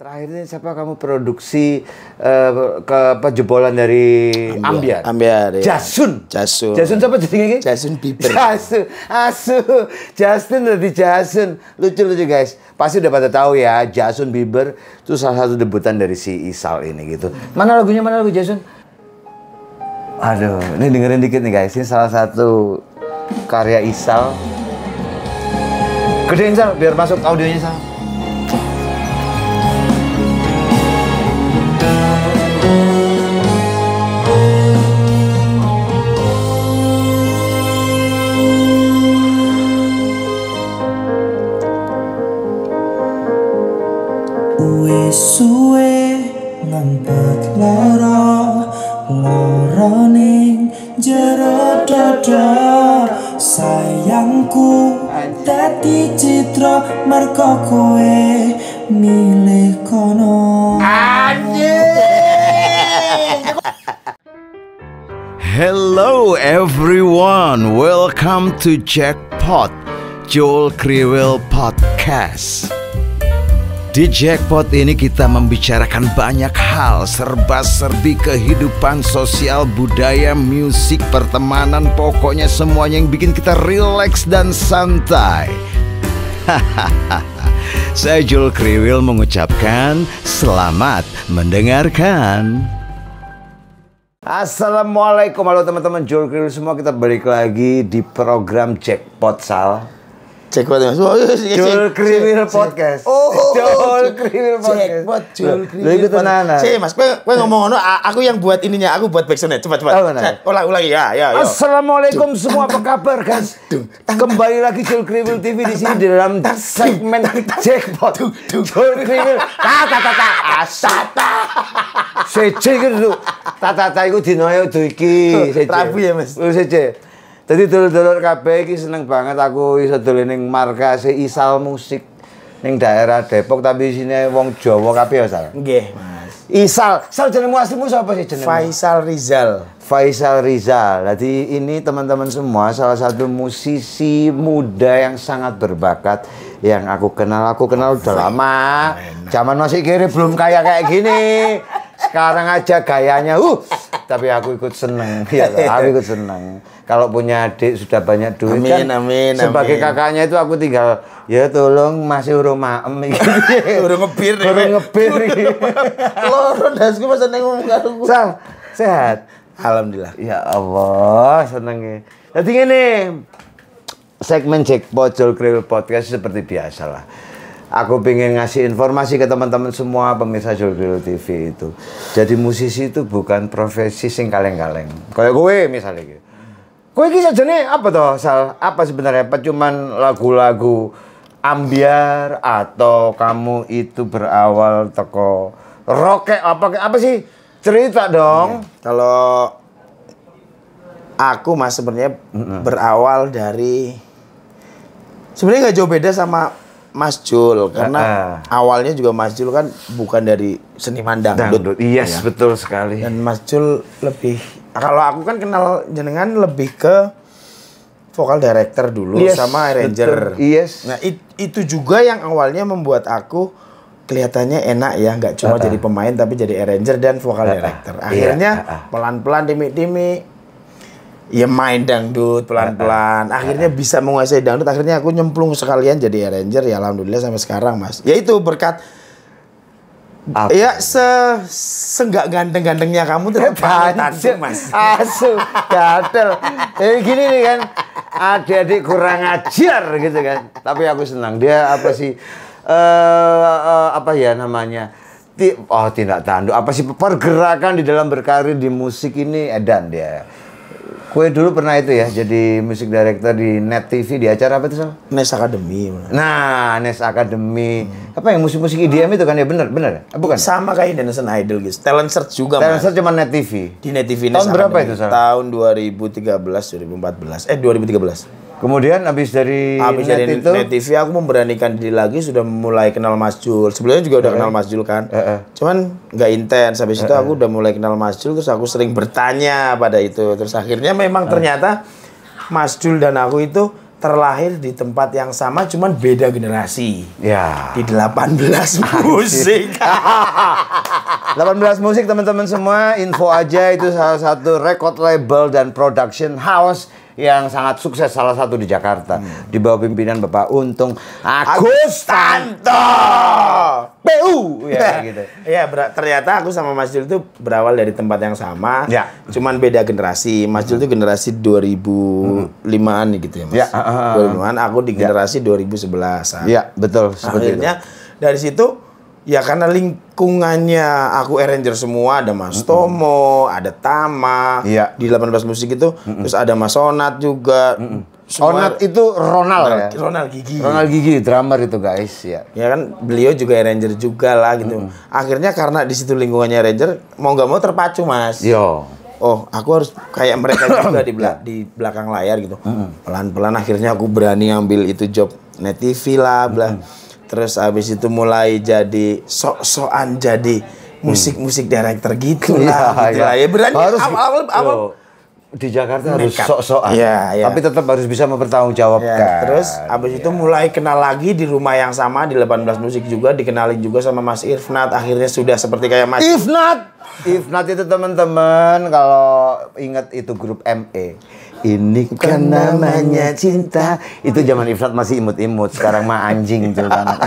Terakhir ini siapa kamu produksi ke pejebolan dari Ambyar? Ambyar ya. Jasun. Jasun. Jasun siapa jadi ini? Jasun Bieber. Jasun. Asu. Justin dari Jasun. Lucu-lucu guys. Pasti udah pada tahu ya, Jasun Bieber itu salah satu debutan dari si Isal ini gitu. Mana lagunya? Mana lagu Jasun? Aduh, ini dengerin dikit nih guys. Ini salah satu karya Isal. Gedein Sal, biar masuk audionya Sal. Suwe ngempet loro ning jero dada sayangku dadi citra merko kowe milih kono. Hello everyone, welcome to Jackpot Joel Kriwil Podcast. Di Jackpot ini kita membicarakan banyak hal, serba-serbi kehidupan sosial, budaya, musik, pertemanan, pokoknya semuanya yang bikin kita rileks dan santai. Saya Joel Kriwil mengucapkan selamat mendengarkan. Assalamualaikum, halo teman-teman Joel Kriwil semua, kita balik lagi di program Jackpot Sal. Jackpot Mas. Joel Kriwil Podcast. Joel Kriwil Podcast. Jackpot Joel Kriwil. Lha iku tenanan. Sih Mas, kowe ngomong ngono, aku yang buat ininya, aku buat backsound-nya. Cepat. Ulang ya. Assalamualaikum semua, apa kabar guys? Kembali lagi Joel Kriwil TV di sini di dalam segmen Jackpot. Joel Kriwil. Asata. Seje gitu. Tata iku dinoyo do iki. Rabu ya Mas. Seje. Jadi dulur-dulur kabeh iki seneng banget aku iso dolen ning markase Isal Musik ning daerah Depok, tapi isine wong Jawa kabeh ya, Sal. Nggih, Mas. Isal, Sal jenengmu aslimu sapa sih jenengmu? Faisal Rizal. Faisal Rizal. Jadi ini teman-teman semua salah satu musisi muda yang sangat berbakat yang aku kenal udah lama. Zaman masih kiri belum kayak gini. Sekarang aja gayanya, tapi aku ikut seneng, ya, aku ikut seneng. Kalau punya adik sudah banyak duit amin. Sebagai kakaknya itu aku tinggal, ya tolong masih urung maem iki. Urung ngebir. Loro dasku pas neng karo. Sal, sehat. Alhamdulillah. Ya Allah, seneng. Jadi ngene, segmen Jackpot Joel Kriwil Podcast seperti biasa lah. Aku pengen ngasih informasi ke teman-teman semua pemirsa Joel Kriwil TV itu. Jadi musisi itu bukan profesi sing kaleng-kaleng. Kayak gue misalnya gitu. Kowe iki sajane apa toh, Sal? Apa sebenarnya? Apa cuman lagu-lagu Ambyar atau kamu itu berawal teko rock apa sih? Cerita dong. Ya, kalau aku Mas sebenarnya berawal dari sebenarnya nggak jauh beda sama Mas Jul, karena awalnya juga Mas Jul kan bukan dari seniman dangdut. Yes, ya. Betul sekali. Dan Mas Jul lebih, kalau aku kan kenal jenengan lebih ke vokal director dulu, yes, sama arranger. Yes. Nah itu juga yang awalnya membuat aku kelihatannya enak ya, nggak cuma jadi pemain tapi jadi arranger dan vokal director. Akhirnya pelan-pelan dimi-dimi ya main dangdut pelan-pelan. Akhirnya bisa menguasai dangdut. Akhirnya aku nyemplung sekalian jadi arranger ya, alhamdulillah sampai sekarang Mas. Ya itu berkat ya senggak ganteng-gantengnya kamu tuh tansu Mas. Asu, gatel. Gini nih kan, adik-adik kurang ajar gitu kan. Tapi aku senang dia apa sih apa ya namanya? Tindak tanduk. Apa sih pergerakan di dalam berkarir di musik ini edan dia. Kue dulu pernah itu ya, jadi music director di Net TV di acara apa itu Sal? Nes Academy. Nah, Nes Academy. Apa yang musik-musik EDM itu kan ya bener? Bukan? Sama kayak Indonesian Idol gitu. Talent Search juga Talent Search cuma Net TV. Di Net TV. Tahun berapa itu Sal? Tahun 2013. Kemudian habis dari Net TV aku memberanikan diri lagi, sudah mulai kenal Mas Jul. Sebelumnya juga udah kenal Mas Jul kan. Cuman nggak intens. Habis itu aku udah mulai kenal Mas Jul, terus aku sering bertanya pada itu. Terus akhirnya memang ternyata Mas Jul dan aku itu terlahir di tempat yang sama, cuman beda generasi. Ya. Di 18 musik. 18 musik teman-teman semua, info aja itu salah satu record label dan production house yang sangat sukses, salah satu di Jakarta. Di bawah pimpinan Bapak Untung Agustanto. PU ya gitu. Iya, ternyata aku sama Mas Jul itu berawal dari tempat yang sama. Ya. Cuman beda generasi. Mas Jul itu generasi 2005-an gitu ya, Mas. Ya, 2005-an, aku di generasi 2011-an. Iya, betul seperti Akhirnya dari situ ya karena lingkungannya aku arranger semua, ada Mas Tomo, ada Tama, Iya. di 18 musik itu, terus ada Mas Onat juga. Onat itu Ronald ya. Ronald Gigi. Ronald Gigi, drummer itu guys ya. Ya kan beliau juga arranger juga lah gitu. Akhirnya karena di situ lingkungannya arranger, mau nggak mau terpacu, Mas. Yo. Oh, aku harus kayak mereka juga di belakang layar gitu. Pelan-pelan akhirnya aku berani ambil itu job Net TV lah, bla. Terus habis itu mulai jadi sok-sokan jadi musik director gitu lah. Gitu lah. Ya berani harus awal di Jakarta harus nekat. sok-sokan. Iya. Tapi tetap harus bisa mempertanggungjawabkan. Ya, terus abis itu mulai kenal lagi di rumah yang sama di 18 musik juga, dikenalin juga sama Mas Irfnat. Akhirnya sudah seperti kayak Mas Ifnat itu teman-teman, kalau ingat itu grup ME. Ini kan namanya cinta. Itu zaman Ifnat masih imut-imut, sekarang mah anjing tuh kan.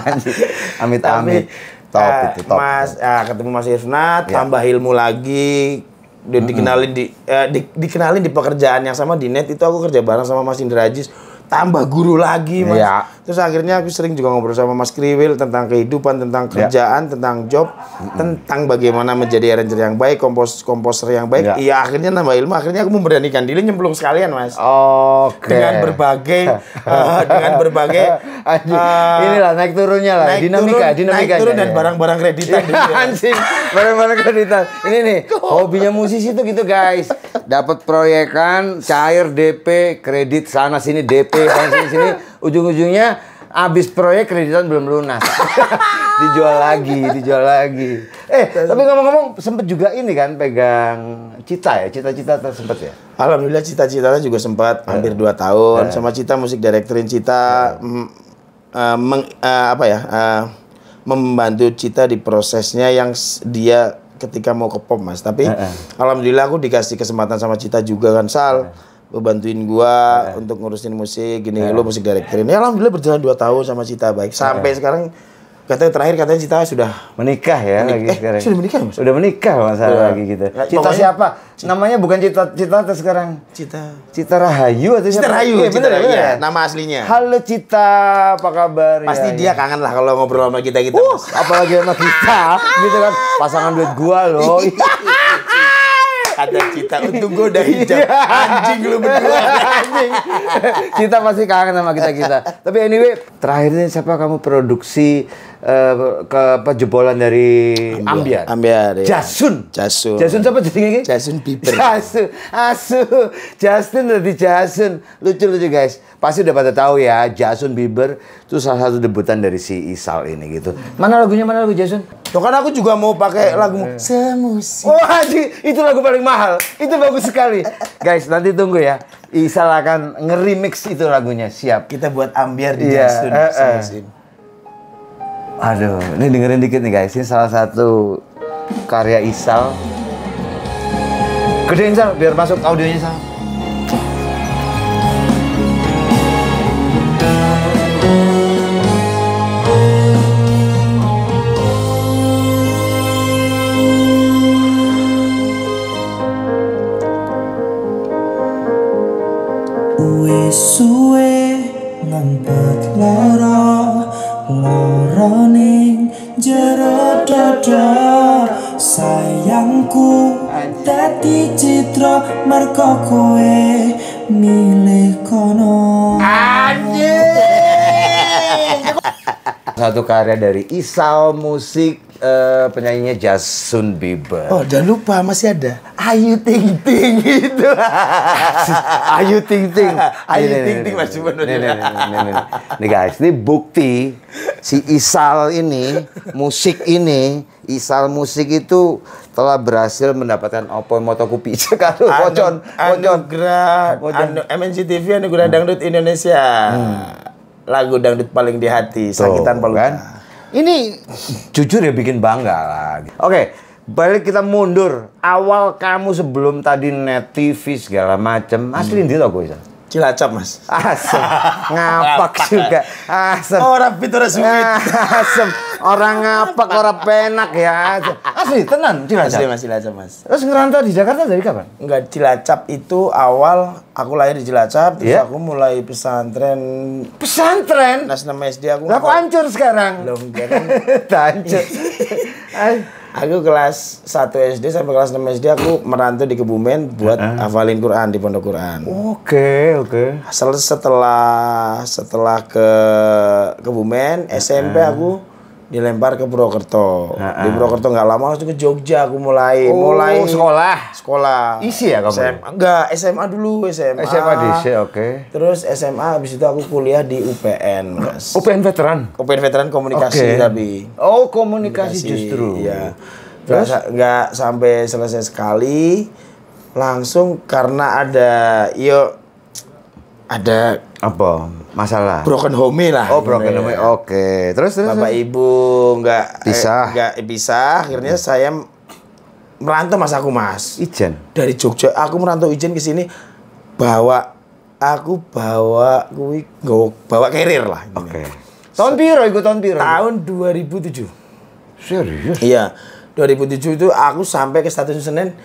Amit-amit. Top. Mas ketemu Mas Irfnat, tambah ilmu lagi. Dan dikenalin di pekerjaan yang sama di Net itu, aku kerja bareng sama Mas Indra Ajis, tambah guru lagi, Mas. Ya. Terus akhirnya aku sering juga ngobrol sama Mas Kriwil tentang kehidupan, tentang kerjaan, tentang job, tentang bagaimana menjadi arranger yang baik, komposer yang baik. Iya, akhirnya nambah ilmu, akhirnya aku memberanikan diri nyemplung sekalian, Mas. Oke. Dengan berbagai inilah naik turunnya lah, dinamika. Naik turun dan barang-barang kreditan. Anjing, barang-barang kreditan. Ini nih, hobinya musisi tuh gitu, guys. Dapat proyekan, cair DP, kredit sana sini DP, sana sini, ujung-ujungnya habis proyek kreditan belum lunas. dijual lagi. Tapi ngomong-ngomong sempet juga ini kan pegang Cita ya, cita-cita sempet ya? Alhamdulillah cita-citanya juga sempat hampir 2 tahun sama Cita, musik directorin Cita, membantu Cita di prosesnya yang dia ketika mau ke pop, Mas. Tapi alhamdulillah aku dikasih kesempatan sama Cita juga kan, Sal. Lu bantuin gua untuk ngurusin musik gini, lu musik directorin. Ya alhamdulillah berjalan 2 tahun sama Cita baik. Sampai sekarang katanya Cita sudah menikah ya lagi sekarang. Sudah menikah, Mas? Udah menikah masalah lagi gitu. Cita siapa? Namanya bukan Cita atau sekarang? Cita Rahayu atau siapa? Cita Rahayu, bener ya? Nama aslinya. Halo Cita, apa kabar? Pasti dia kangen lah kalau ngobrol sama kita. Apalagi sama kita, gitu kan. Pasangan duit gua loh. Kata Cita, untuk gue udah hijab. Anjing lu berdua. Anjing. Cita pasti kangen sama kita. Tapi anyway, terakhir ini siapa kamu produksi jebolan dari Ambiar? Ambiar ya. Jasun siapa jadinya? Justin Bieber. Justin dari Jasun. Lucu guys. Pasti udah pada tahu ya, Justin Bieber itu salah satu debutan dari si Isal ini gitu. Mana lagu Jasun? Tuh kan aku juga mau pakai lagu Semusik. Oh anjing, itu lagu paling mahal. Itu bagus sekali. Guys, nanti tunggu ya. Isal akan nge-remix itu lagunya. Siap. Kita buat Ambiar di Jasun. Aduh, ini dengerin dikit nih guys. Ini salah satu karya Isal. Gedein Sal, biar masuk audionya Sal. Suwe ngempet loro ning jero dada, sayangku dadi citra merko kowe milih kono. Satu karya dari Isal Musik penyanyinya Justin Bieber. Oh, jangan lupa masih ada Ayu Ting Ting itu. Ayu Ting Ting. Ayu Ting Ting masih benar. Nih guys, ini bukti si Isal ini, Isal musik itu telah berhasil mendapatkan Oppo Motokopi sekarang pocon. Anugerah MNC TV Anugerah Dangdut Indonesia. Lagu dangdut paling di hati, Sakitan Paluta. Kan? Ini jujur ya bikin bangga lah. Oke, balik kita mundur. Awal kamu sebelum tadi net TV segala macem, asli ndi to kowe? Cilacap, Mas. Asem, ngapak juga. Asem. Orang pintu suwit. Asem. Orang ngapak, orang penak ya. Asli, tenan Cilacap. Asli Mas, Cilacap, Mas. Terus ngerantau di Jakarta dari kapan? Enggak, Cilacap itu awal aku lahir di Cilacap, terus aku mulai pesantren. Pesantren? Kelas 6 SD aku. Lah kok hancur sekarang? Belum, kan. Hancur. Aku kelas 1 SD sampai kelas 6 SD aku merantau di Kebumen buat hafalin Quran di Pondok Quran. Oke. Setelah ke Kebumen, SMP aku dilempar ke Purwokerto. Di Purwokerto nggak lama langsung ke Jogja aku mulai sekolah. Isi ya kamu? Enggak, SMA dulu, SMA di isi, oke. Terus SMA habis itu aku kuliah di UPN, Mas. UPN veteran? UPN veteran komunikasi tapi. Oh, komunikasi justru. Iya. Terus nggak sampai selesai sekali, langsung karena ada apa masalah? Broken home lah. Oh, broken home. Oke. Terus Bapak Ibu nggak pisah. Akhirnya saya merantau Mas. Ijen. Dari Jogja, aku merantau Ijen ke sini bawa carrier lah. Oke. Tahun piro? Tahun 2007. Serius? Iya. 2007 itu aku sampai ke Stasiun Senen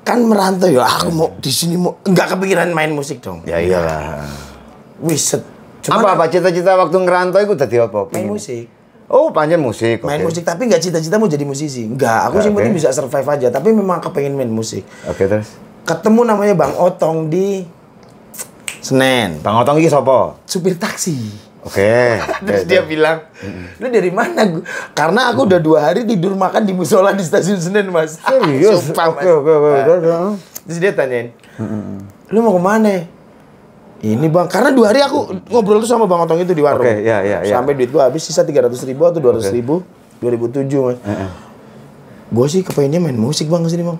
kan merantau ya. Aku mau di sini nggak kepikiran main musik dong. Ya iyalah. Wiset. Apa cita-cita waktu ngerantau itu tadi apa? Main musik. Oh, panjang musik. Main musik tapi nggak cita-cita mau jadi musisi. Enggak, aku sih penting bisa survive aja. Tapi memang kepengen main musik. Oke, terus? Ketemu namanya Bang Otong di Senen. Bang Otong ini siapa? Supir taksi. Oke. Terus dia bilang, lu dari mana? Karena aku udah 2 hari tidur makan di musola di Stasiun Senen, Mas. Serius? Oke. Terus dia tanyain, lu mau kemana? Ini Bang, karena 2 hari aku ngobrol tuh sama Bang Otong itu di warung. Oke, iya. Sampai duit gua habis sisa 300.000 atau 200.000. 2007, Mas. Gue sih kepengennya main musik Bang kesini Bang.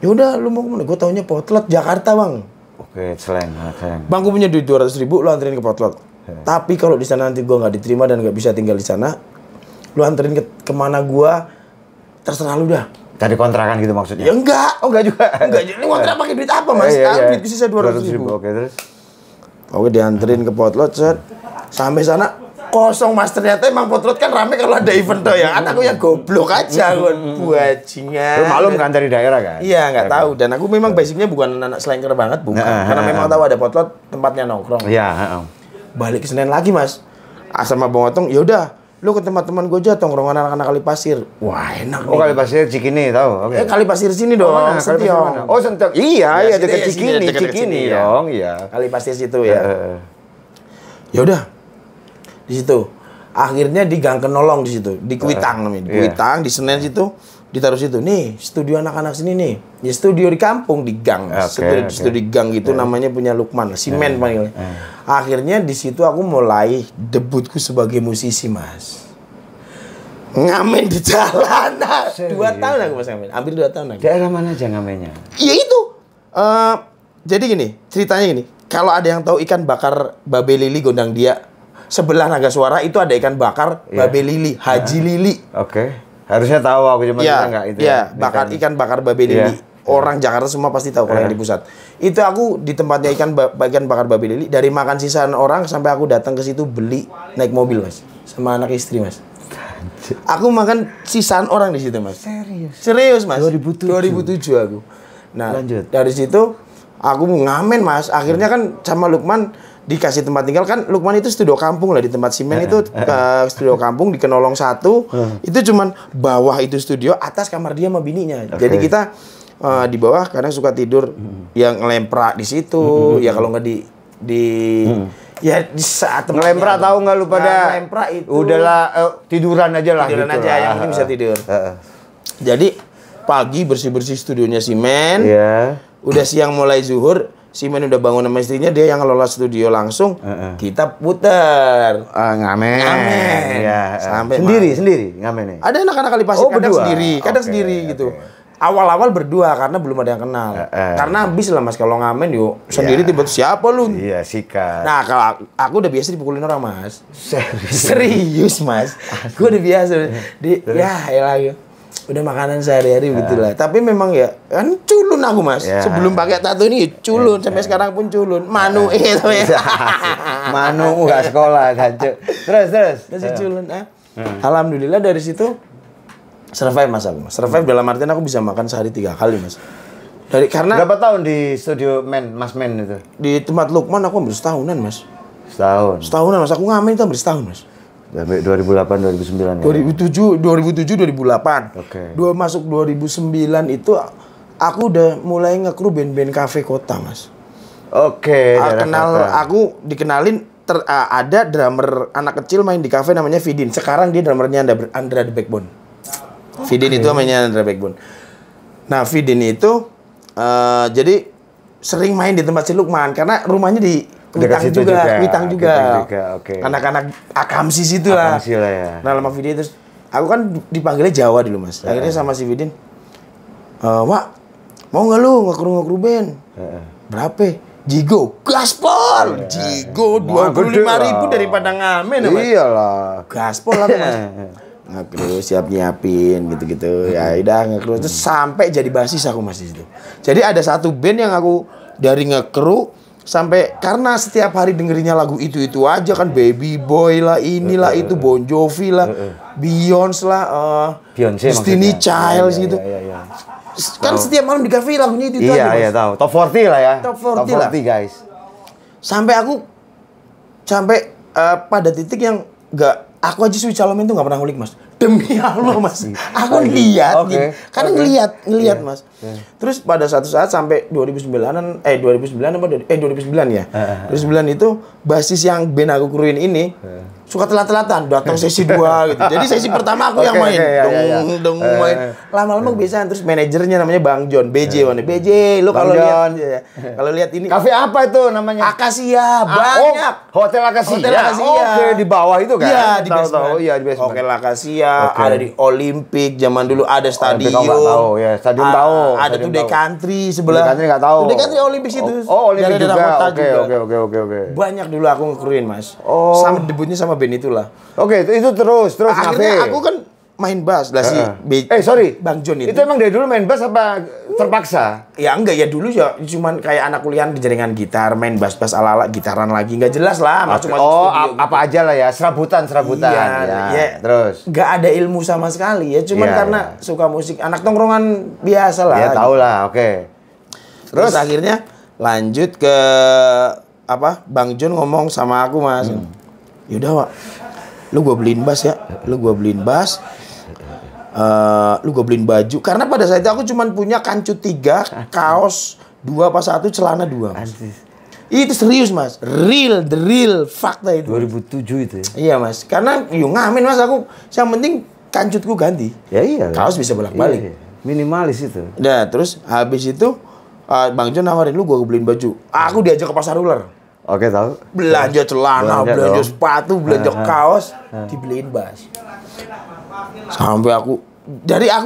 Ya udah, lu mau kemana? Gue taunya Potlot Jakarta Bang. Oke, seleng. Bang, gue punya duit 200.000, lu anterin ke Potlot. Tapi kalau di sana nanti gue nggak diterima dan nggak bisa tinggal di sana, lu anterin kemana gue, terserah lu dah. Cari kontrakan gitu maksudnya? Ya enggak. Oh enggak juga? Enggak, ini kontrak pakai duit apa Mas? Duit sisa 200.000. Oke, terus? Oke, dianterin ke Potlot, set. Sampai sana kosong Mas, ternyata emang Potlot kan rame kalau ada event tuh ya. Kan aku yang goblok aja buajingan. Lu maklum kan dari daerah kan? Iya, nggak tahu. Dan aku memang basicnya bukan anak slanker banget, bukan. Karena memang tahu ada Potlot tempatnya nongkrong. Iya, Balik ke Senen lagi Mas. Sama Bang Otong, ya udah, lu ke tempat teman gue aja, tongkrongan anak-anak Kalipasir. Wah, enak nih. Oh, Kalipasir Cikini, tahu? Oke. Kalipasir sini dong, Sentiong. Oh, Sentiong. Iya, dekat Cikini dong, iya. Kalipasir situ ya. Ya udah. Di situ. Akhirnya di Gang Kenolong di situ, di Kuitang namanya. Di Kuitang di Senen situ, ditaruh situ. Nih, studio anak-anak sini nih. Ya studio di kampung di gang. Studio di gang gitu namanya punya Lukman, Simen panggilnya. Akhirnya di situ aku mulai debutku sebagai musisi, Mas. Ngamen di jalanan. 2 tahun aku Mas ngamen. Hampir 2 tahun aku. Daerah mana aja ngamennya? Ya itu. Jadi gini, ceritanya gini. Kalau ada yang tahu ikan bakar Babe Lili Gondang Dia, sebelah Naga Suara itu ada ikan bakar Babe Lili, Haji Lili. Oke. Harusnya tahu aku cuma enggak itu. Iya, ikan bakar Babe Lili. Orang Jakarta semua pasti tahu kalau yang di pusat. Itu aku di tempatnya ikan bakar Babe Lili, dari makan sisaan orang sampai aku datang ke situ beli naik mobil, Mas. Sama anak istri, Mas. Aku makan sisaan orang di situ, Mas. Serius, Mas. 2007 aku. Nah, lanjut. Dari situ aku ngamen, Mas. Akhirnya kan sama Lukman dikasih tempat tinggal kan. Lukman itu studio kampung lah di tempat Simen itu studio kampung di Kenolong 1. Itu cuman bawah itu studio, atas kamar dia sama bininya. Jadi kita di bawah kadang suka tidur yang ngelemprak di situ. Ya kalau nggak di Ya di saat Ngelemprak tahu nggak lu pada? Ngelemprak itu. Udahlah tiduran aja lah. Tiduran gitu aja lah. yang penting bisa tidur. Jadi pagi bersih-bersih studionya si Men. Iya. Udah siang mulai zuhur, si Men udah bangun sama istrinya, dia yang ngelola studio langsung. Kita puter. Ngamen. Ngamen. Iya. Sampai sendiri ngamen. Ada anak-anak kali pasti kadang berdua? sendiri, kadang Oke, sendiri gitu. oke. Awal-awal berdua karena belum ada yang kenal. Karena habis lah Mas kalau ngamen yuk sendiri tiba-tiba siapa lu? Iya, sikat. Nah, kalau aku udah biasa dipukulin orang, Mas. Serius, Mas. Gue udah biasa. Ya, elah ya. Udah makanan sehari-hari begitulah. Tapi memang ya kan culun aku, Mas. Ya. Sebelum pakai tato ini ya culun sampai sekarang pun culun. Manu itu ya. Manu nggak sekolah, gancuk. Terus. Masih culun, Alhamdulillah dari situ survive Mas aku. Survive dalam artian aku bisa makan sehari 3 kali, Mas. Karena Berapa tahun di studio Mas Men itu? di tempat Lukman aku hampir setahunan, Mas. Setahun. Setahunan, Mas. Aku ngamen itu hampir setahun, Mas. Sampai 2008 2009 ya. 2007 2008. Oke. Masuk 2009 itu aku udah mulai ngekru band-band kafe kota, Mas. Oke, daerah kota. Aku dikenalin ada drummer anak kecil main di kafe namanya Vidin. Sekarang dia drummernya Andra The Backbone. Vidin itu namanya Andra Backbone. Nah, Vidin itu jadi sering main di tempat si Lukman karena rumahnya di Dekat situ juga. Witang juga. Oke. Anak-anak Akamsi situ lah. Akamsi lah ya. Nah, sama Vidin terus aku kan dipanggilnya Jawa dulu, Mas. Akhirnya sama si Vidin, Wak, mau nggak lu ngekru band? Berapa? Jigo, gaspol. Jigo 25.000 daripada ngamen, Mas. Iyalah. Gaspol aku, Mas. Ngekru, siap nyiapin gitu-gitu. Ya udah ngekru terus sampai jadi basis aku, Mas, di situ. Jadi ada satu band yang aku dari ngekru sampai karena setiap hari dengerinnya lagu itu aja kan, Baby Boy lah, inilah itu, Bon Jovi lah, Beyonce lah, Beyonce Destiny maksudnya. Child gitu. Iya. Kan setiap malam di cafe lagunya itu aja, Mas. Iya, tahu. Top 40 lah ya. Top 40 lah. guys. Sampai pada titik yang aku aja Sweet Charlemagne tuh nggak pernah ngulik, Mas. Demi Allah, Mas. Aku lihat, Oke. karena ngelihat, Mas. Terus pada satu saat sampai 2009 ya. 2009 itu basis yang band aku kruin ini suka telat-telatan datang sesi 2 gitu. Jadi sesi pertama aku yang main. Dong main. Lama-lama kebiasaan, terus manajernya namanya Bang John, BJ mana? BJ, lu kalau lihat ini Kafe apa itu namanya? Akasia, banyak. Hotel Akasia. Hotel Akasia. Oke, di bawah itu kan? Iya, di Tahu, basement. Iya, di basement. Hotel Akasia, Oke. ada di Olimpik, zaman dulu ada stadion. Olimpik aku nggak tahu, ya. Stadion tahu. Ada Stadion Today tahu. Country sebelah. Today Country nggak tahu. Today Country Olimpik situ. Oh, Olimpik Daerah-daerah juga. kota Oke. Banyak dulu aku ngekruin, Mas. Oh. Sama debutnya sama band itulah. Oke, itu terus Akhirnya ngafe. aku kan main bass lah si sorry. Bang John itu. Itu emang dari dulu main bass apa terpaksa? Ya enggak, ya dulu ya cuman kayak anak kuliahan di jaringan gitar, main bass-bass ala-ala, gitaran lagi, enggak jelas lah, masuk apa aja lah ya, serabutan. Iya. Terus Enggak ada ilmu sama sekali ya, cuman Iya, karena suka musik, anak tongkrongan biasa lah. ya tau lah, oke. Terus akhirnya lanjut ke Bang John ngomong sama aku, Mas. Yaudah, Wak, lu gua beliin bass ya, lu gua beliin baju. Karena pada saat itu aku cuman punya kancut 3, kaos 2 pas 1, celana 2. Itu serius, Mas. The real fakta itu. 2007 itu ya? Iya, Mas. Karena ngamen, Mas, aku yang penting kancutku ganti. Ya iya. Kaos bisa bolak-balik. Iya. Minimalis itu. Nah, terus habis itu Bang John nawarin, lu gua beliin baju. Aku diajak ke pasar ular. Oke, tahu. Belanja celana, Belanja belanja dong. sepatu, belanja kaos, dibeliin bass. Sampai aku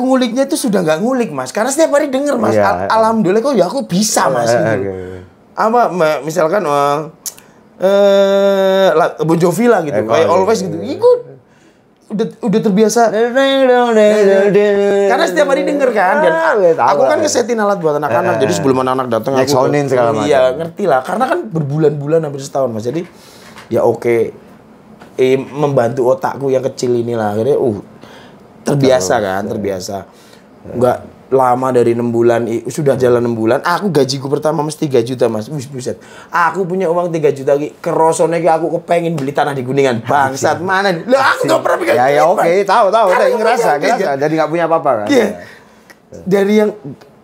nguliknya itu sudah nggak ngulik, Mas, karena setiap hari denger, Mas. Iya. Alhamdulillah kok ya aku bisa, Mas, gitu. Misalkan Bon Jovi lah gitu, kayak Always gitu. Ikut udah terbiasa. Karena setiap hari denger kan, dan aku kan ngesetin alat buat anak-anak. Jadi sebelum anak-anak datang aku Nge-soundin segala macam. Iya, ngerti lah. Karena kan berbulan-bulan hampir setahun, Mas. Jadi ya oke. Membantu otakku yang kecil inilah. Akhirnya terbiasa. Enggak lama dari 6 bulan, sudah jalan 6 bulan, aku gajiku pertama mesti 3 juta, Mas. Wih, buset. Aku punya uang 3 juta lagi. Kerosone aku kepengen beli tanah di Kuningan. Bangsat, mana nih? Lah, aku enggak pernah pegang. Ya oke, tahu. Karena Ngerasa. Jadi nggak punya apa-apa kan? Iya. Dari yang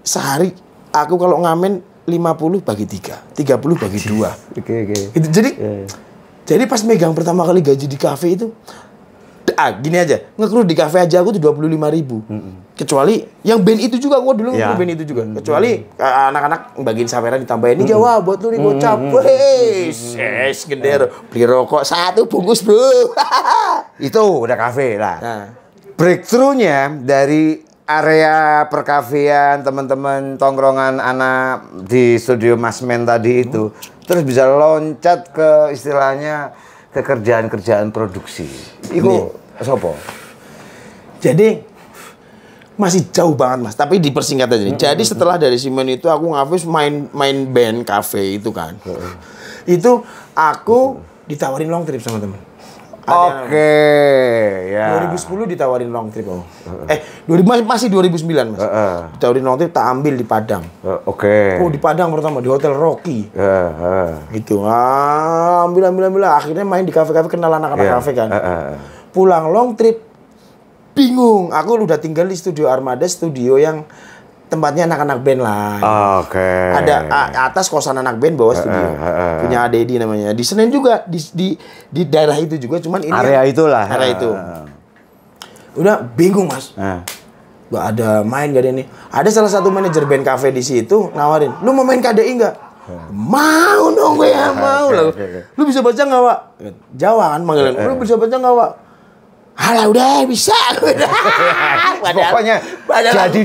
sehari aku kalau ngamen 50 bagi 3, 30 bagi 2. Oke. Jadi Jadi pas megang pertama kali gaji di kafe itu, gini aja, nge-crew di kafe aja aku tuh 25.000. Kecuali yang band itu juga, gua dulu nge-crew band itu juga. Kecuali anak-anak bagiin saweran ditambahin, ini Jawa buat lu nih gocap. Wes, gender. Beli rokok 1 bungkus, Bro. Itu udah kafe lah. Nah. Breakthrough-nya dari area perkafean teman-teman tongkrongan anak di studio Mas Men tadi itu, terus bisa loncat ke istilahnya ke kerjaan-kerjaan produksi. Iku sopo? Jadi masih jauh banget Mas, tapi dipersingkat aja. Jadi setelah dari Simen itu aku ngafis main band kafe itu kan. Itu aku ditawarin long trip sama teman. Oke, ya. 2010 ditawarin long trip. Masih 2009 Mas. Ditawarin long trip, tak ambil di Padang. Oke. Oh, di Padang pertama di Hotel Rocky. Gitu. Ambil. Akhirnya main di kafe-kafe, kenal anak-anak kafe kan. Pulang long trip, bingung. Aku udah tinggal di studio Armada, studio yang tempatnya anak-anak band lah. Oke. Ada atas kosan anak band, bawah studio. Punya Dedi namanya. Di Senen juga, di daerah itu juga, cuman ini area itulah. Area itu. Udah bingung Mas. Gak ada main, gak ada ini. Ada salah satu manajer band cafe di situ nawarin, lu mau main KDI nggak? Mau dong gue ya, mau lah. Lu bisa baca nggak Wak? Jawa kan manggilin. Lu bisa baca nggak Wak? Halah udah bisa. Pokoknya jadi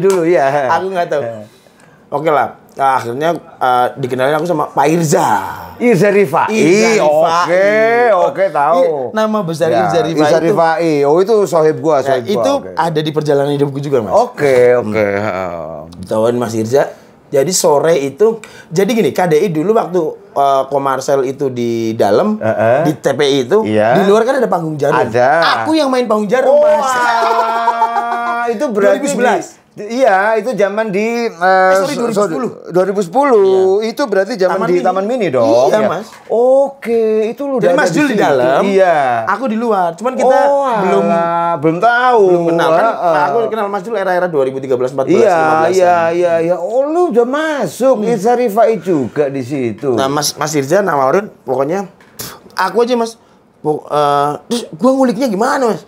dulu ya. Aku nggak tahu. Oke lah. Nah, akhirnya dikenalin aku sama Pak Irza. Irza Rifai. Oke, tahu. Nama besar Ya, Irza Rifai. Oh, itu sohib gua. Itu ada di perjalanan hidupku juga, Mas. Oke. Tahuan Mas Irza. Jadi sore itu, jadi gini, KDI dulu waktu komersial itu di dalam, di TPI itu, di luar kan ada panggung jarum. Ada. Aku yang main panggung jarum, Mas. Itu berarti 2011. Iya, itu zaman di 2010. 2010. Iya. Itu berarti zaman di Taman Mini dong. Iya, ya? Mas. Oke, itu lu Jadi udah Mas Jul di dalam, iya. aku di luar. Cuman kita belum tahu. belum kenal kan. Aku kenal Mas Jul era-era 2013, 14, 15. Iya. Oh, lu udah masuk. Irza Rifai juga di situ. Nah, Mas Irza nawarin, pokoknya aku aja Mas. Terus gua nguliknya gimana, Mas?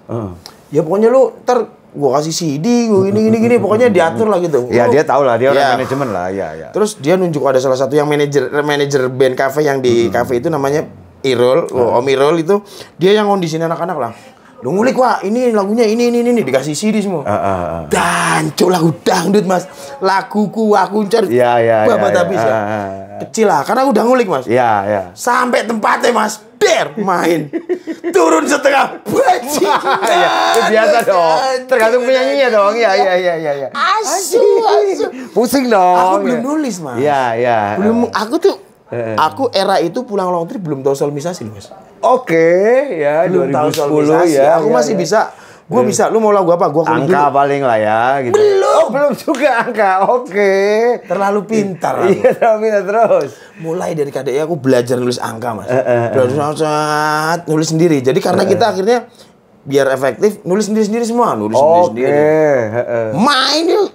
Ya pokoknya lu ntar gua kasih CD, gua gini, pokoknya diatur lah gitu. Ya dia tahu lah, dia orang manajemen lah, ya. Terus dia nunjuk ada salah satu yang manajer band cafe yang di cafe itu namanya Irul, Om Irul itu dia yang kondisiin anak-anak lah. Lu ngulik Wak, ini lagunya ini dikasih CD semua. Dancuk lagu dangdut Mas. Laguku aku cari. Babat habis ya. Kecil lah, karena aku udah ngulik Mas. Iya. Sampai tempatnya Mas, main. Turun setengah bajing. Itu biasa dong. Tergantung penyanyinya dong. Iya. Asu. Pusing dong. Aku belum nulis Mas. Iya. Belum, aku era itu pulang long trip belum tahu solmisasi Mas. Oke, ya Belum tahu 2010 solmisasi. ya. Aku masih bisa. Gue bisa. Lu mau lagu apa? Gua kulik Angka dulu. paling lah ya gitu. Belum juga angka. Oke. Terlalu pintar aku. Iya, terlalu pintar terus. Mulai dari KDI aku belajar nulis angka Mas. Nulis sendiri. Jadi karena kita akhirnya biar efektif nulis sendiri semua. Nulis sendiri. Main yuk.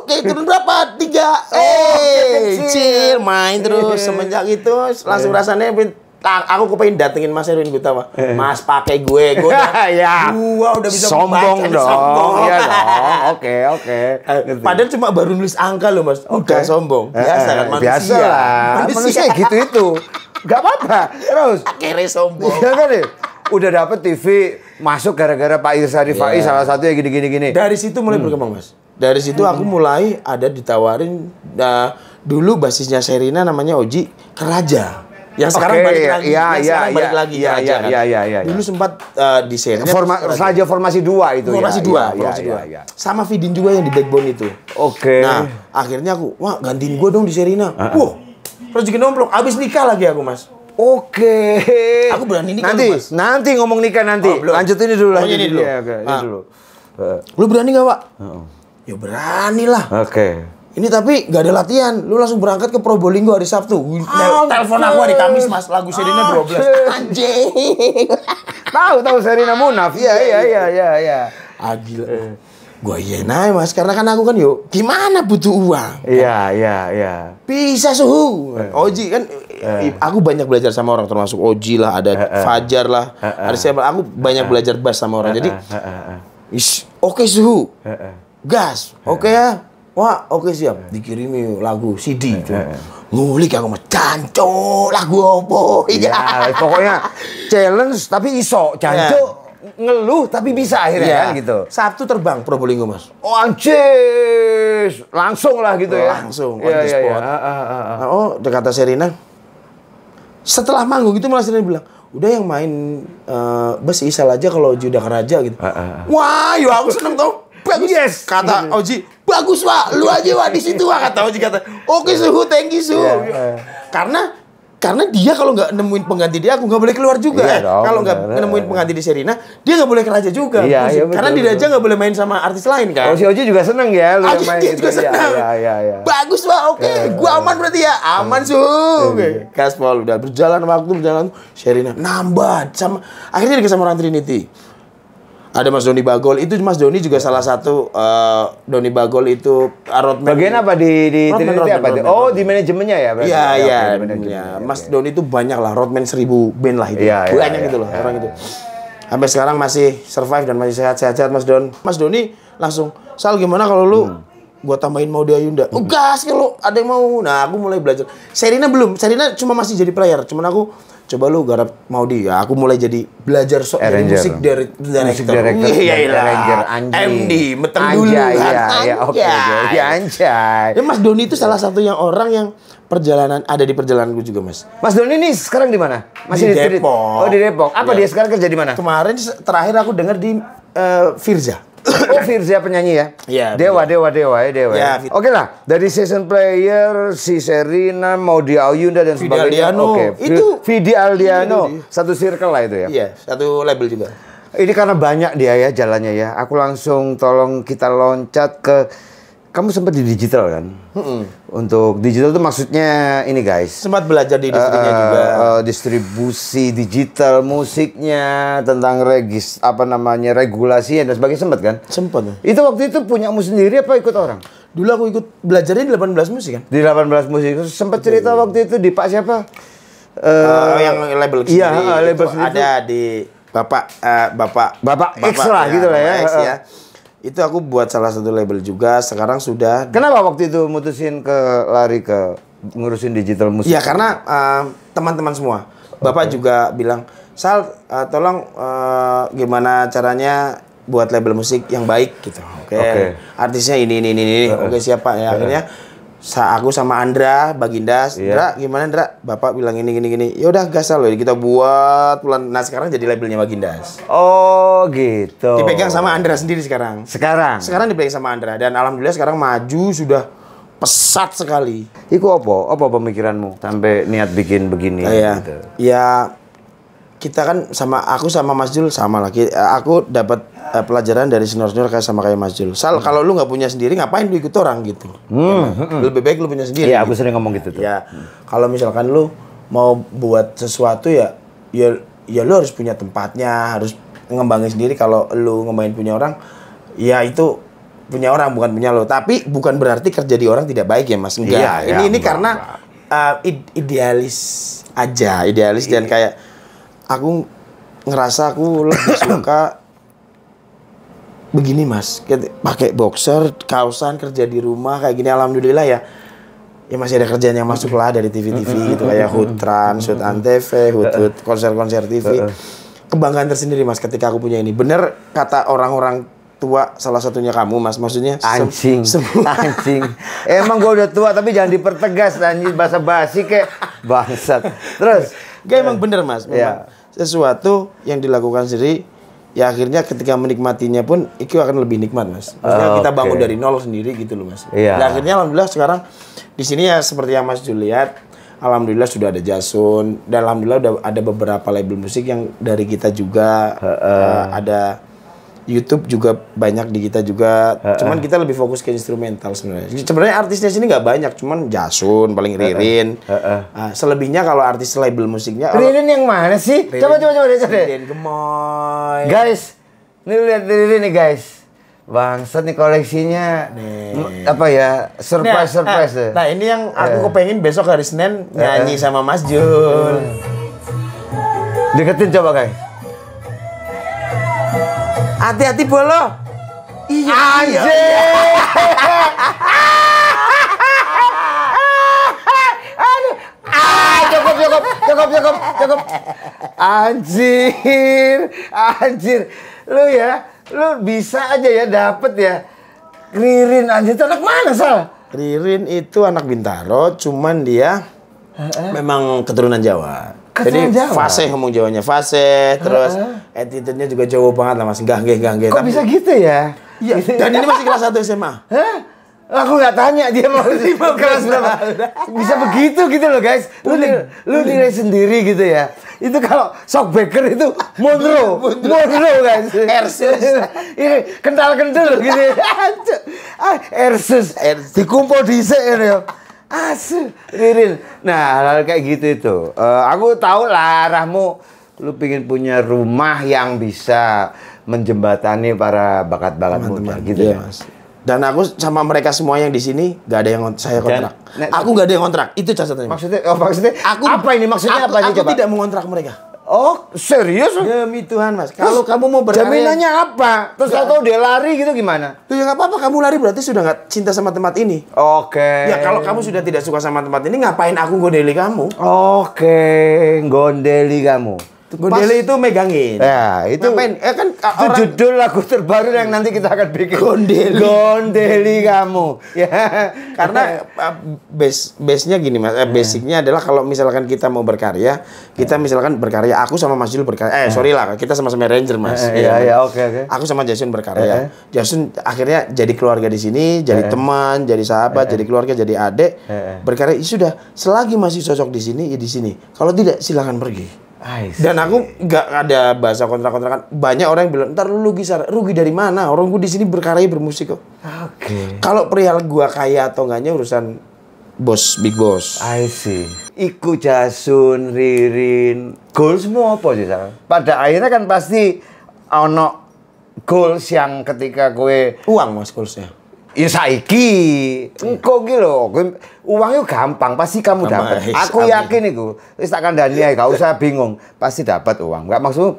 Oke. Turun berapa? 3. Kecil. Main terus. Semenjak itu langsung rasanya aku kepengen datengin Mas Erwin Gutawa. Mas pakai gue gua udah bisa sombong membaca, dong. sombong. Iya dong. Oke. Padahal cuma baru nulis angka loh Mas. Udah sombong. Biasa kan manusia. Biasa lah. Manusia gitu itu. Gak apa-apa. Terus. Akhirnya sombong. Iya kan deh. Udah dapet TV masuk gara-gara Pak Irza Rifai salah satu yang gini. Dari situ mulai berkembang Mas. Dari situ aku mulai ada ditawarin dulu basisnya Sherina namanya Oji Keraja. Yang sekarang balik lagi. Balik lagi. Iya. Dulu sempat di Sherina. Raja Formasi 2 itu. Formasi 2. Sama Vidin juga yang di Backbone itu. Oke. Nah, akhirnya aku, wah gantiin gue dong di Sherina. Wah, rezeki nomplok. Abis nikah lagi aku Mas. Oke. Aku berani nikah nanti, Mas. Nanti ngomong nikah nanti. Lanjut ini dulu. Ini dulu. Ini dulu. Lu berani gak Pak? Ya berani lah. Oke. Ini tapi gak ada latihan. Lu langsung berangkat ke Probolinggo hari Sabtu. Telepon aku hari Kamis Mas. Lagu Sherina 12. Anjing. Tahu Sherina Munaf. Iya. Gila. Gua iyain aja Mas. Karena kan aku kan yuk. Gimana butuh uang. Iya. Bisa suhu. Oji kan aku banyak belajar sama orang, termasuk Oji lah, ada Fajar lah, ada siapa. Aku banyak belajar bass sama orang. Jadi, oke suhu, gas, oke ya. Wah, oke siap. Dikirimi lagu CD itu. Ngulik aku mah jancuk lagu apa? Ya, pokoknya challenge tapi iso, jancuk ngeluh tapi bisa akhirnya kan gitu. Sabtu terbang Probolinggo, Mas. Oh anjir, langsung lah gitu ya. Langsung, on Iya, the iya, spot. iya. Oh, kata Serina. Setelah manggung itu malah Serina bilang, udah yang main bass Isal aja kalau Oji udah keraja gitu. Wah, yo aku seneng tuh. Bagus. Yes. Kata Oji, bagus Pak, lu aja Pak di situ Pak. Kata Oji kata, oke Suhu, thank you Suhu. Karena dia kalau nggak nemuin pengganti dia, aku nggak boleh keluar juga. Iya dong, Kalau nggak nemuin pengganti di Serina, dia nggak boleh ke Raja juga. Iya, iya, betul, karena di Raja nggak boleh main sama artis lain kan. Oh, si Oji juga seneng ya lu yang main Dia gitu. juga senang. Iya. Bagus Pak, oke. Gua aman berarti ya. Aman Suhu. Oke. Gaspol udah berjalan Serina nambah sama akhirnya dikasih sama orang Trinity. Ada Mas Doni Bagol, itu Mas Doni juga salah satu Doni Bagol itu roadman. Bagian apa di Trinity apa tuh? Oh, di manajemennya ya berarti. Iya, Oke, iya. di manajemennya. Mas Doni itu banyak lah, roadman 1000 band lah itu. Iya, banyak iya, gitu loh iya. orang itu. Sampai sekarang masih survive dan masih sehat-sehat Mas Don. Mas Doni langsung, "Sal gimana kalau lu gua tambahin Maudy Ayunda?" "Oh, gas kalau ada yang mau." Nah, aku mulai belajar. Serina belum. Serina cuma masih jadi player. Cuman aku coba lu garap Maudy. Ya, aku mulai jadi belajar jadi musik director. Musik director. Iya, Arranger, anjing. MD, meteng dulu Anjay, kan. iya, oke. Ya anjay. Ya, Mas Doni itu salah satu yang orang yang ada di perjalananku juga, Mas. Mas Doni ini sekarang di mana? Masih Di Trinity? Depok. Oh, di Depok. Apa Iya. dia sekarang kerja di mana? Kemarin terakhir aku dengar di Firza. Oh, Firza penyanyi ya? Iya, Dewa. Ya, Oke lah, dari season player, si Serina, Maudy Ayunda dan Vidi sebagainya. Aldiano. Oke, Itu- Vidi Aldiano. Itu dia. Satu circle lah itu ya? Iya, satu label juga. Ini karena banyak dia ya jalannya ya. Aku langsung tolong kita loncat ke... Kamu sempat di digital kan? Untuk digital itu maksudnya ini guys. Sempat belajar di industrinya juga. Distribusi digital musiknya, tentang regulasi dan sebagainya sempat kan? Sempat. Itu waktu itu punyamu sendiri apa ikut orang? Dulu aku ikut belajarnya di 18 musik kan. Di 18 musik. Sempat cerita waktu itu di Pak siapa? Yang label sendiri. Iya, label itu sendiri. ada di Bapak X lah gitu lah ya. Bapak X ya. Itu aku buat salah satu label juga. Sekarang sudah. Kenapa waktu itu mutusin lari ke ngurusin digital musik? Ya karena teman-teman semua. Bapak juga bilang, "Sal, tolong gimana caranya buat label musik yang baik gitu." Oke. Artisnya ini. Oke, siapa ya? Akhirnya aku sama Andra Bagindas, Andra gimana Andra? Bapak bilang ini. Ya udah gas loh, kita buat bulan. Nah, sekarang jadi labelnya Bagindas. Oh gitu. Dipegang sama Andra sendiri sekarang. Sekarang Dipegang sama Andra dan alhamdulillah sekarang maju sudah pesat sekali. Iku apa pemikiranmu sampai niat bikin begini? Iya. Gitu. Ya kita kan aku sama Mas Jul sama lagi. Aku dapat pelajaran dari senior kayak Mas Jul. Sal, kalau lu nggak punya sendiri ngapain lu ikut orang gitu? Lebih baik lu punya sendiri. Iya, aku gitu. sering ngomong gitu tuh. Ya, kalau misalkan lu mau buat sesuatu ya lu harus punya tempatnya, harus ngembangin sendiri. Kalau lu ngembangin punya orang, ya itu punya orang bukan punya lo. Tapi bukan berarti kerja di orang tidak baik ya Mas. Enggak. Iya, ini enggak. karena idealis aja, dan kayak aku ngerasa aku lebih suka begini Mas, pakai boxer, kausan, kerja di rumah kayak gini. Alhamdulillah ya masih ada kerjaan yang masuk lah dari TV gitu kayak Hood Trans, Hood Antv, Hood konser-konser TV. Kebanggaan tersendiri Mas ketika aku punya ini. Bener kata orang-orang tua, salah satunya kamu Mas, maksudnya Anjing. Emang gua udah tua tapi jangan dipertegas anjing, bahasa basi kayak bangsat. Terus gak emang bener Mas, memang sesuatu yang dilakukan sendiri ya akhirnya ketika menikmatinya pun itu akan lebih nikmat Mas. Maksudnya kita bangun dari nol sendiri gitu loh Mas. Iya. Nah, akhirnya alhamdulillah sekarang di sini ya seperti yang Mas Jul lihat, alhamdulillah sudah ada Jason dan alhamdulillah udah ada beberapa label musik yang dari kita juga ada YouTube juga banyak di kita juga. Cuman kita lebih fokus ke instrumental sebenarnya. Sebenarnya artisnya sini nggak banyak, cuman Jason paling Ririn. Selebihnya kalau artis label musiknya Ririn yang mana sih? Coba. Ririn Gemoy. Guys, ini lihat Ririn nih guys. Bangsat nih koleksinya. Nih. Apa ya? Surprise. Nah, ini yang aku kepengen besok hari Senin nyanyi sama Mas Jul. Deketin coba, guys. Hati-hati bolo. Iya. Anjir. Aduh. Cukup. Anjir. Lu bisa aja ya dapet ya. Ririn anjir itu anak mana, Sal? Ririn itu anak Bintaro, cuman dia memang keturunan Jawa. Keturunan Jadi Jawa? fase ngomong Jawanya fase, terus attitude-nya juga Jawa banget lah Mas. Gangge. Kok bisa gitu ya? Iya. Dan ini masih kelas 1 SMA. Hah? Aku nggak tanya dia mau kelas berapa. Bisa begitu gitu loh, guys. Lu nilai sendiri gitu ya. Itu kalau shockbreaker itu Monroe guys. Ersus. Ini kental-kental gitu. Ersus. Dikumpul dhisik ya. Asu, Ririn. Nah, hal kayak gitu itu. Aku tahu lah arahmu. Lu pengen punya rumah yang bisa menjembatani para bakat-bakat muda gitu ya. Mas. Dan aku sama mereka semua yang di sini gak ada yang saya kontrak. Aku gak ada yang kontrak. Itu catatannya. Maksudnya aku apa ini maksudnya apa ini Aku coba? tidak mengontrak mereka. Oh, serius? Demi Tuhan, Mas. Kalau kamu mau berkarya, Jaminannya apa? Terus tahu dia lari gitu gimana? ya nggak apa-apa. Kamu lari berarti sudah nggak cinta sama tempat ini. Oke. Ya kalau kamu sudah tidak suka sama tempat ini, ngapain aku gondeli kamu? Oke, gondeli kamu. Gondeli itu megangin. Ya, itu Ngapain? Kan itu judul lagu terbaru yang nanti kita akan bikin. Gondeli kamu. Ya, karena base-nya gini Mas, basicnya adalah kalau misalkan kita mau berkarya, kita misalkan berkarya, aku sama Mas Jul berkarya, sorry lah, kita sama-sama ranger Mas. Iya, oke. Aku sama Jason berkarya. Jason akhirnya jadi keluarga di sini, jadi teman, jadi sahabat, jadi keluarga, jadi adik. Berkarya, sudah. Selagi masih cocok di sini, ya di sini. Kalau tidak, silakan pergi. Dan aku nggak ada bahasa kontrak-kontrakan. Banyak orang yang bilang, ntar lu rugi dari mana? Orang gue di sini berkarya bermusik kok. Oke. Kalau perihal gua kaya atau enggaknya urusan big boss. I see. Iku Jasun, Ririn, goals semua apa sih, Sal? Pada akhirnya kan pasti ono goals yang ketika gue Uang Mas goalsnya. ya saiki engko ki lho, uangnya gampang, pasti kamu dapat. Aku yakin iku. Wis tak kandhani ae, gak usah bingung, pasti dapat uang. Enggak maksud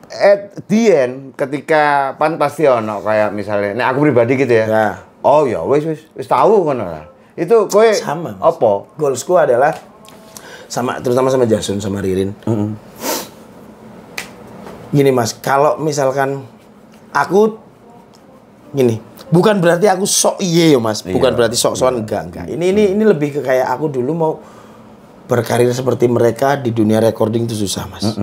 at the end ketika pasti ono kayak misalnya nek aku pribadi gitu ya. Ya. Oh ya wis tahu ngono lah. Itu kowe Sama, Mas. apa? Goalsku adalah terutama sama Jason sama Ririn. Gini Mas, kalau misalkan aku gini, bukan berarti aku sok iye ya Mas, bukan berarti sok-sokan enggak. Ini lebih ke kayak aku dulu mau berkarir seperti mereka di dunia recording itu susah Mas.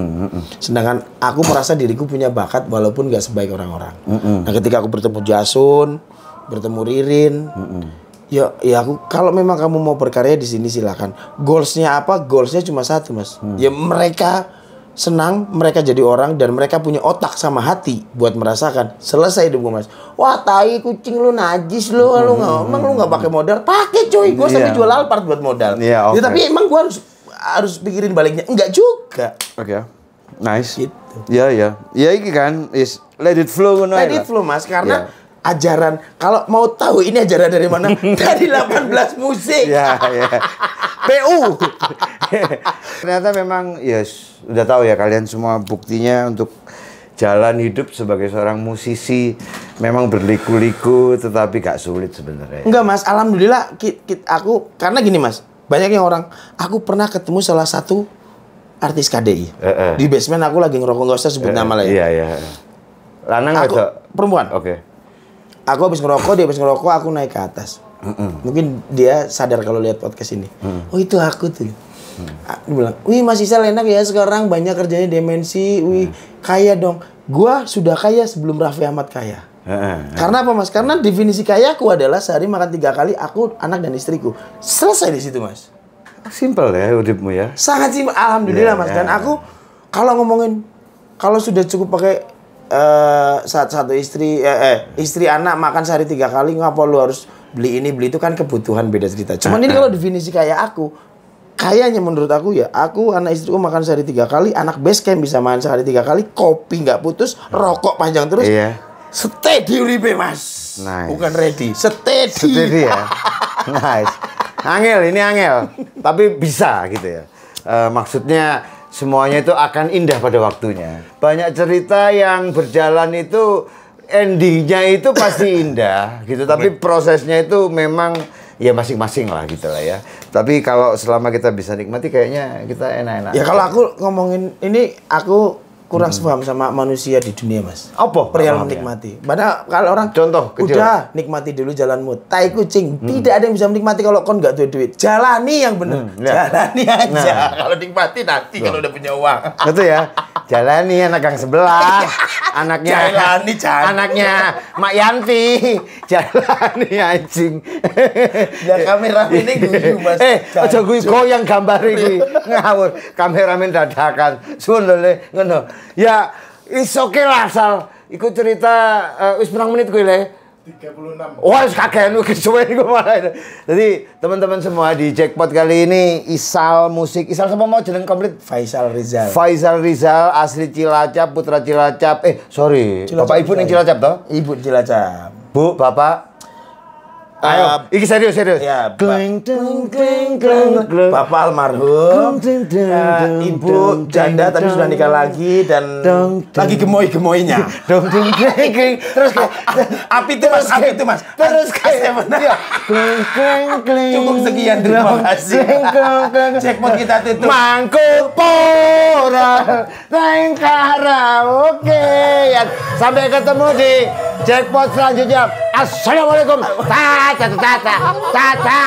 Sedangkan aku merasa diriku punya bakat walaupun nggak sebaik orang-orang. Nah ketika aku bertemu Jason, bertemu Ririn, ya aku kalau memang kamu mau berkarya di sini silakan. Goalsnya apa? Goalsnya cuma satu Mas. Ya mereka senang, mereka jadi orang dan mereka punya otak sama hati buat merasakan. Selesai hidupku Mas. Wah tai kucing lu najis lu, lu nggak pakai modal? Pakai cuy, gue sampai jual Alphard buat modal. Iya, Ya, tapi emang gue harus pikirin baliknya. Enggak juga. Oke. Nice. Gitu. Ya. Ya iki kan is let it flow ngono Let it flow Mas, karena ajaran, kalau mau tahu ini ajaran dari mana? Dari 18 musik. Ya. PU. Ternyata memang yes, udah tahu ya kalian semua buktinya untuk jalan hidup sebagai seorang musisi memang berliku-liku tetapi gak sulit sebenarnya. Enggak Mas, alhamdulillah aku karena gini Mas, banyak yang orang, aku pernah ketemu salah satu artis KDI. Di basement aku lagi ngerokok, nggak usah sebut nama lah ya. Iya. Lanang Aku atau perempuan. Oke. Aku habis ngerokok, dia habis ngerokok, aku naik ke atas. Mungkin dia sadar kalau lihat podcast ini. Oh itu aku tuh. Aku bilang, wih Mas Isal enak ya sekarang banyak kerjanya demensi, wih kaya dong. Gua sudah kaya sebelum Raffi Ahmad kaya. Karena apa Mas? Karena definisi kayaku adalah sehari makan 3 kali aku, anak dan istriku. Selesai di situ Mas. Simple ya hidupmu ya. Sangat simpel, alhamdulillah Mas. Dan aku kalau ngomongin kalau sudah cukup pakai satu istri anak makan sehari 3 kali, ngapa lu harus beli ini beli itu, kan kebutuhan beda cerita. Cuman ini kalau definisi kayak aku, kayaknya menurut aku ya, aku anak istriku makan sehari 3 kali, anak base camp bisa makan sehari 3 kali, kopi nggak putus, rokok panjang terus. Iya. Steady uripe, Mas. Nice. Bukan ready, steady. Steady ya. Nice. Angel, ini angel. Tapi bisa gitu ya. Maksudnya semuanya itu akan indah pada waktunya. Banyak cerita yang berjalan itu endingnya itu pasti indah gitu. Tapi prosesnya itu memang ya masing-masing lah gitu lah ya. Tapi kalau selama kita bisa nikmati kayaknya kita enak-enak. Ya kalau aku ngomongin ini, aku kurang paham sama manusia di dunia, Mas. Apa? Perihal Paham ya? menikmati. Padahal kalau orang Contoh kecil. udah nikmati dulu jalanmu. Tai kucing. Tidak ada yang bisa menikmati kalau kon nggak duit. Jalani yang bener. Ya. Jalani aja. Nah. Kalau nikmati nanti kalau udah punya uang. Betul ya. Jalani anak gang sebelah. Anaknya Jalani, Jan. Anaknya Mak Yanti. Jalani anjing. Ya kamera ini guyu, Mas. Aja kuwi goyang gambare kuwi. Ngawur. Kameramen dadakan. Suwun lho Le, ngono. Ya, is oke lah asal ikut cerita wis pirang menit kuwi Le. 36. Wah, kakean wis suwe iku malah. Jadi, teman-teman semua di Jackpot kali ini Isal Musik. Isal sama mau jeneng komplit? Faisal Rizal. Faisal Rizal, asli Cilacap, putra Cilacap. Sorry, Cilacap, Bapak Ibu ning Cilacap toh? Ibu Cilacap. Bu, Bapak. Ayo, iki serius. Ya, Kleng kleng kleng kleng. Bapak almarhum, Ibu janda tapi sudah nikah lagi dan lagi gemoy-gemoynya. Dong dong kleng kleng. Terus Api itu mas. Terus kayak kleng kleng kleng. Cukup sekian, terima kasih. Jackpot kita tutup. Mangkuk pora teng karaoke. Sampai ketemu di Jackpot selanjutnya. Assalamualaikum. Ta ta ta ta ta ta.